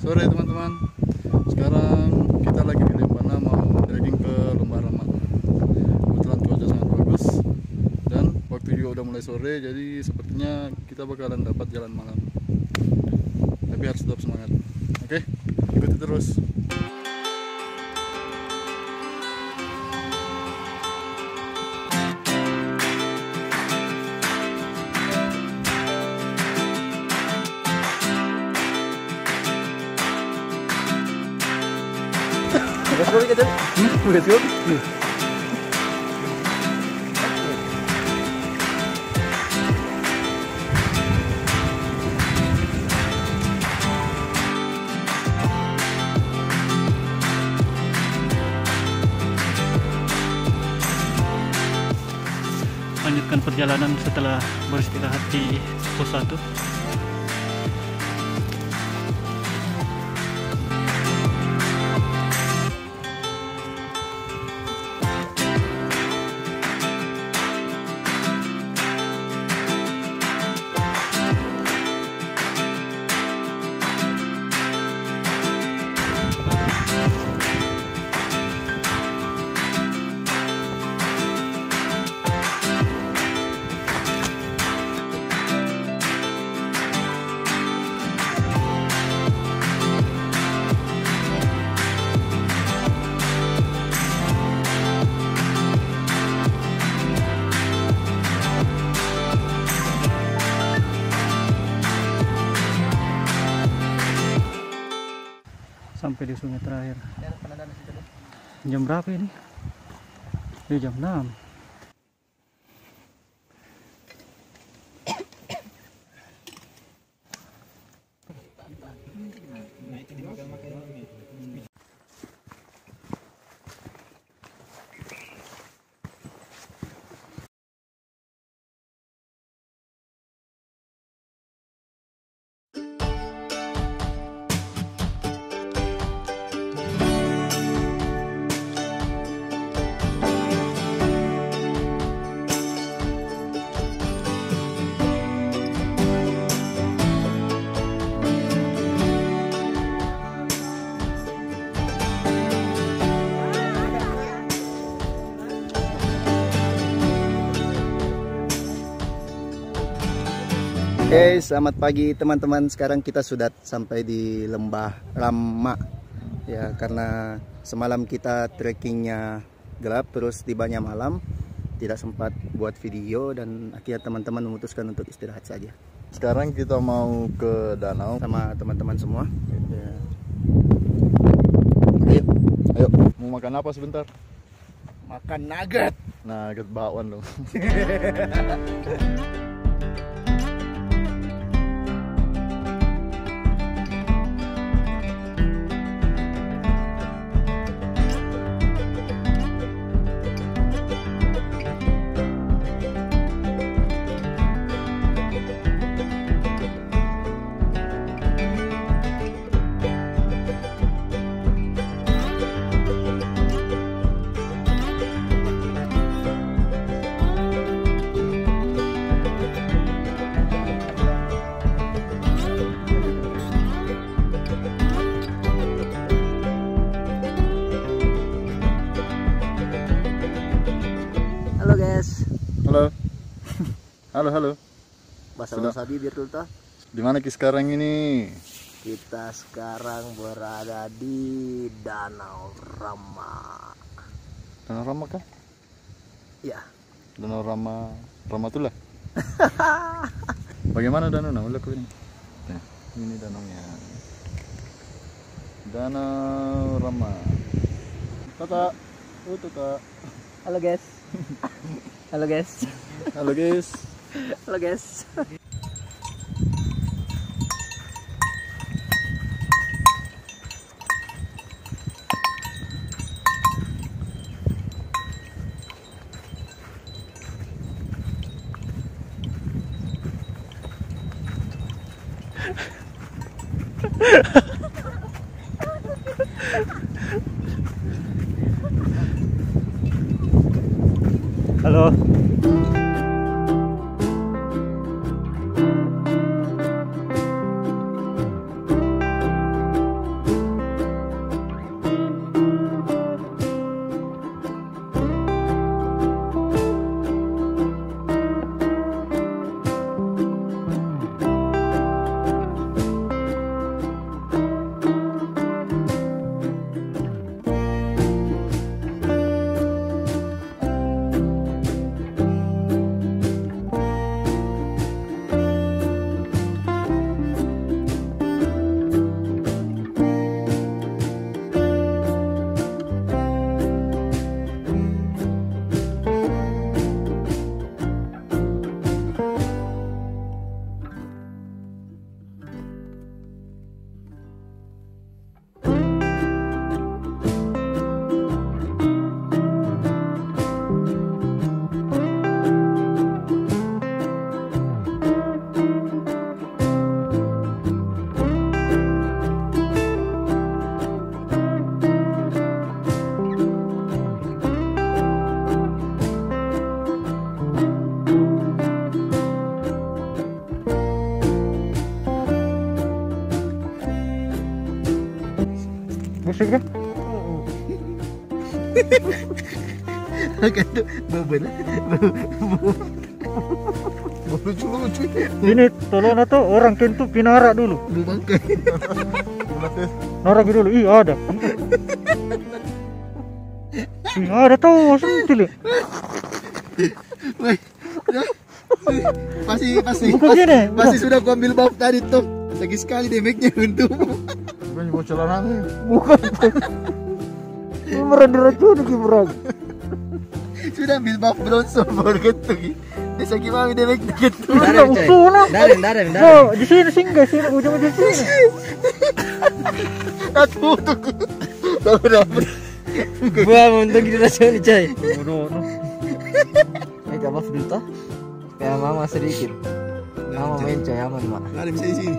Sore teman-teman. Sekarang kita lagi di Lembana mau trekking ke Lembah Rama. Kebetulan cuaca sangat bagus dan waktu juga udah mulai sore, jadi sepertinya kita bakalan dapat jalan malam. Tapi harus tetap semangat. Oke, ikuti terus. Let's go. Lanjutkan perjalanan setelah beristirahat di pos 1. Sampai di sungai terakhir. Jam berapa ini? Jam 6. Oke, selamat pagi teman-teman. Sekarang kita sudah sampai di Lembah Rama. Ya, karena semalam kita trekkingnya gelap, terus tibanya malam, tidak sempat buat video dan akhirnya teman-teman memutuskan untuk istirahat saja. Sekarang kita mau ke danau Sama teman-teman semua. ya. Oke, ayo. Mau makan apa sebentar? Makan nugget. Nugget bakwan dong. Halo guys. Halo. Halo. Bahasa biar dulu toh. Di mana kita sekarang ini? Kita sekarang berada di Danau Rama. Danau Rama kah? Ya. Danau Rama, Ramatullah. Bagaimana danau? Lihat ini. Nah, ini danaunya. Danau Rama. Tata. Tata. Halo guys. Halo guys. Halo guys. Halo guys. Halo. Masuk kan? Kan tuh bobel. Lucu-lucu. Ini tolong atau orang kentu pinara dulu. Lu bangkai. Nara dulu. Ih ada. Ih ada tuh sentil. Woi. Pasti Bukan gini. pasti sudah gua ambil bab tadi tuh. Lagi sekali damage-nya untukmu. Bukan mau celana nih. Bukan. Ini merah diracun Kibrag. Sudah ambil buff bronze baru gitu. Dia sakit mami damage gitu. Darem. Oh, di sini singgah sini ujung-ujung sini. Aduh tuh. Dapat. Gua mau untuk kita coy coy. Bodoh. Ini gak buff dulu toh. Kayak mama sedikit. Mama main coy aman mak. Nggak ada bisa di sini.